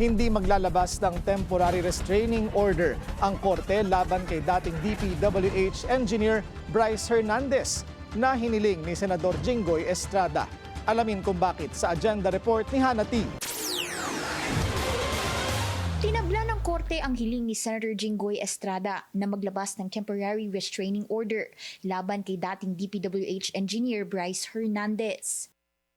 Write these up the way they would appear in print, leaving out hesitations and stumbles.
Hindi maglalabas ng temporary restraining order ang korte laban kay dating DPWH engineer Bryce Hernandez na hiniling ni Senador Jinggoy Estrada. Alamin kung bakit sa agenda report ni Hannah T. Tinabla ng korte ang hiling ni Senator Jinggoy Estrada na maglabas ng temporary restraining order laban kay dating DPWH engineer Bryce Hernandez.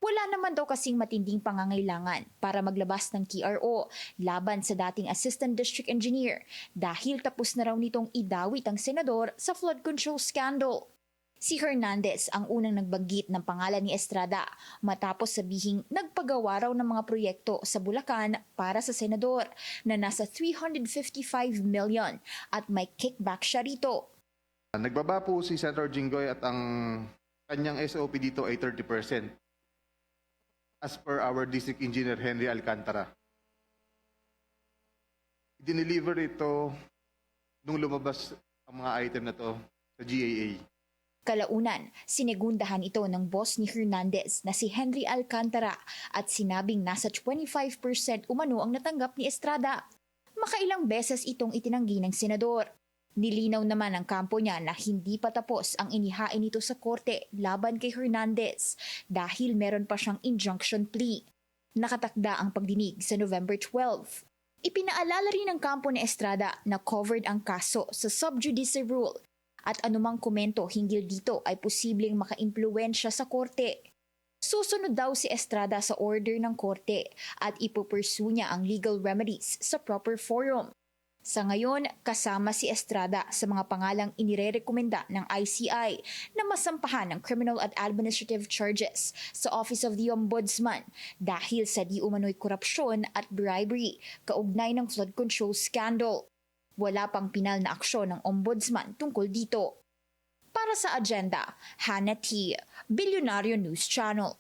Wala naman daw kasing matinding pangangailangan para maglabas ng TRO laban sa dating Assistant District Engineer dahil tapos na raw nitong idawit ang senador sa flood control scandal. Si Hernandez ang unang nagbanggit ng pangalan ni Estrada matapos sabihing nagpagawa raw ng mga proyekto sa Bulacan para sa senador na nasa 355 million at may kickback siya rito. Nagbaba po si Senator Jinggoy at ang kanyang SOP dito ay 30% as per our District Engineer Henry Alcantara. Dineliver ito nung lumabas ang mga item na to sa GAA. Kalaunan, sinegundahan ito ng boss ni Hernandez na si Henry Alcantara at sinabing nasa 25% umano ang natanggap ni Estrada. Makailang beses itong itinanggi ng senador. Nilinaw naman ng kampo niya na hindi pa tapos ang inihain nito sa korte laban kay Hernandez dahil meron pa siyang injunction plea. Nakatakda ang pagdinig sa November 12. Ipinaalala rin ng kampo ni Estrada na covered ang kaso sa sub judice rule at anumang komento hinggil dito ay posibleng makaimpluwensya sa korte. Susunod daw si Estrada sa order ng korte at ipupursue niya ang legal remedies sa proper forum. Sa ngayon, kasama si Estrada sa mga pangalang inirerekomenda ng ICI na masampahan ng criminal at administrative charges sa Office of the Ombudsman dahil sa di umano'y korupsyon at bribery kaugnay ng flood control scandal. Wala pang pinal na aksyon ng ombudsman tungkol dito. Para sa agenda, Hannah T. Bilyonaryo News Channel.